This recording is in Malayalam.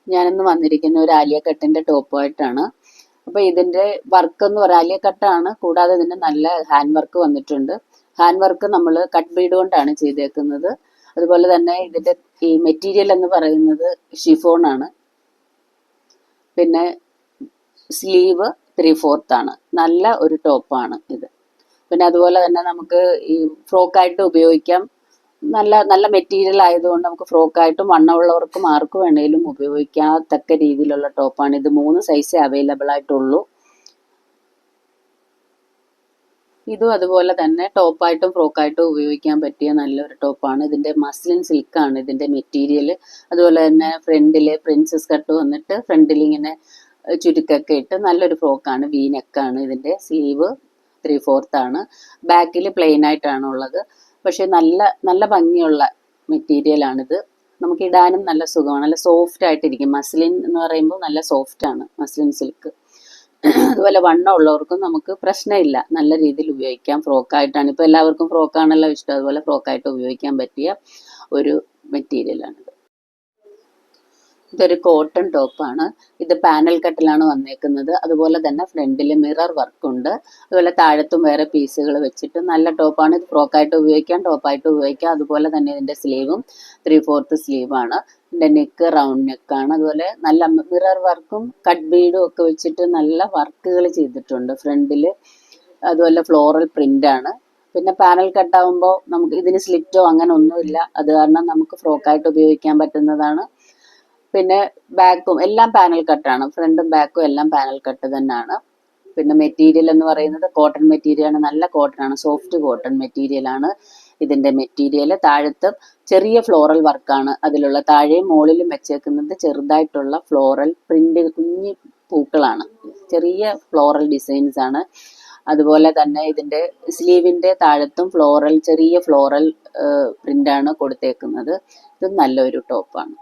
ഞാനിന്ന് വന്നിരിക്കുന്ന ഒരു ആലിയ കട്ടിന്റെ ടോപ്പുമായിട്ടാണ്. അപ്പൊ ഇതിന്റെ വർക്ക് എന്ന് പറയാം ആലിയ കട്ടാണ്, കൂടാതെ ഇതിന്റെ നല്ല ഹാൻഡ് വർക്ക് വന്നിട്ടുണ്ട്. ഹാൻഡ് വർക്ക് നമ്മൾ കട്ട് ബീഡ് കൊണ്ടാണ് ചെയ്തേക്കുന്നത്. അതുപോലെ തന്നെ ഇതിന്റെ ഈ മെറ്റീരിയൽ എന്ന് പറയുന്നത് ഷിഫോൺ ആണ്. പിന്നെ സ്ലീവ് 3/4 ആണ്. നല്ല ഒരു ടോപ്പാണ് ഇത്. പിന്നെ അതുപോലെ തന്നെ നമുക്ക് ഈ ഫ്രോക്കായിട്ട് ഉപയോഗിക്കാം. നല്ല നല്ല മെറ്റീരിയൽ ആയതുകൊണ്ട് നമുക്ക് ഫ്രോക്കായിട്ടും വണ്ണമുള്ളവർക്കും ആർക്ക് വേണേലും ഉപയോഗിക്കാത്തക്ക രീതിയിലുള്ള ടോപ്പാണ് ഇത്. 3 സൈസേ അവൈലബിൾ ആയിട്ടുള്ളൂ. ഇതും അതുപോലെ തന്നെ ടോപ്പായിട്ടും ഫ്രോക്കായിട്ടും ഉപയോഗിക്കാൻ പറ്റിയ നല്ലൊരു ടോപ്പാണ്. ഇതിന്റെ മസ്ലിൻ സിൽക്കാണ് ഇതിന്റെ മെറ്റീരിയൽ. അതുപോലെ തന്നെ ഫ്രണ്ടില് പ്രിൻസസ് കട്ട് വന്നിട്ട് ഫ്രണ്ടിൽ ഇങ്ങനെ ചുരുക്കൊക്കെ ഇട്ട് നല്ലൊരു ഫ്രോക്കാണ്. വി നെക്കാണ്. ഇതിന്റെ സ്ലീവ് 3/4 ആണ്. ബാക്കിൽ പ്ലെയിൻ ആയിട്ടാണ് ഉള്ളത്. പക്ഷെ നല്ല നല്ല ഭംഗിയുള്ള മെറ്റീരിയലാണിത്. നമുക്ക് ഇടാനും നല്ല സുഖമാണ്. നല്ല സോഫ്റ്റ് ആയിട്ടിരിക്കും. മസ്ലിൻ എന്ന് പറയുമ്പോൾ നല്ല സോഫ്റ്റ് ആണ് മസ്ലിൻ സിൽക്ക്. അതുപോലെ വണ്ണം ഉള്ളവർക്കും നമുക്ക് പ്രശ്നമില്ല, നല്ല രീതിയിൽ ഉപയോഗിക്കാം. ഫ്രോക്കായിട്ടാണ് ഇപ്പോൾ എല്ലാവർക്കും ഫ്രോക്കാണല്ലോ ഇഷ്ടം. അതുപോലെ ഫ്രോക്കായിട്ട് ഉപയോഗിക്കാൻ പറ്റിയ ഒരു മെറ്റീരിയലാണിത്. ഇതൊരു കോട്ടൺ ടോപ്പാണ്. ഇത് പാനൽ കട്ടിലാണ് വന്നേക്കുന്നത്. അതുപോലെ തന്നെ ഫ്രണ്ടിൽ മിറർ വർക്കുണ്ട്. അതുപോലെ താഴത്തും വേറെ പീസുകൾ വെച്ചിട്ട് നല്ല ടോപ്പാണ്. ഇത് ഫ്രോക്കായിട്ട് ഉപയോഗിക്കാം, ടോപ്പായിട്ട് ഉപയോഗിക്കാം. അതുപോലെ തന്നെ ഇതിന്റെ സ്ലീവും 3/4 സ്ലീവാണ്. ഇതിന്റെ നെക്ക് റൗണ്ട് നെക്കാണ്. അതുപോലെ നല്ല മിറർ വർക്കും കട്ട് ബീഡും ഒക്കെ വെച്ചിട്ട് നല്ല വർക്കുകൾ ചെയ്തിട്ടുണ്ട് ഫ്രണ്ടിൽ. അതുപോലെ ഫ്ലോറൽ പ്രിന്റ് ആണ്. പിന്നെ പാനൽ കട്ടാവുമ്പോൾ നമുക്ക് ഇതിന് സ്ലിറ്റോ അങ്ങനെ ഒന്നുമില്ല. അത് കാരണം നമുക്ക് ഫ്രോക്കായിട്ട് ഉപയോഗിക്കാൻ പറ്റുന്നതാണ്. പിന്നെ ബാക്കും എല്ലാം പാനൽ കട്ടാണ്. ഫ്രണ്ടും ബാക്കും എല്ലാം പാനൽ കട്ട് തന്നെയാണ്. പിന്നെ മെറ്റീരിയൽ എന്ന് പറയുന്നത് കോട്ടൺ മെറ്റീരിയൽ ആണ്. നല്ല കോട്ടൺ ആണ്, സോഫ്റ്റ് കോട്ടൺ മെറ്റീരിയൽ ആണ് ഇതിന്റെ മെറ്റീരിയൽ. താഴത്ത് ചെറിയ ഫ്ലോറൽ വർക്കാണ് അതിലുള്ള. താഴെയും മുകളിലും വെച്ചേക്കുന്നത് ചെറുതായിട്ടുള്ള ഫ്ലോറൽ പ്രിന്റ്, കുഞ്ഞി പൂക്കളാണ്, ചെറിയ ഫ്ലോറൽ ഡിസൈൻസ് ആണ്. അതുപോലെ തന്നെ ഇതിന്റെ സ്ലീവിന്റെ താഴത്തും ചെറിയ ഫ്ലോറൽ പ്രിന്റ് ആണ് കൊടുത്തേക്കുന്നത്. ഇത് നല്ലൊരു ടോപ്പാണ്.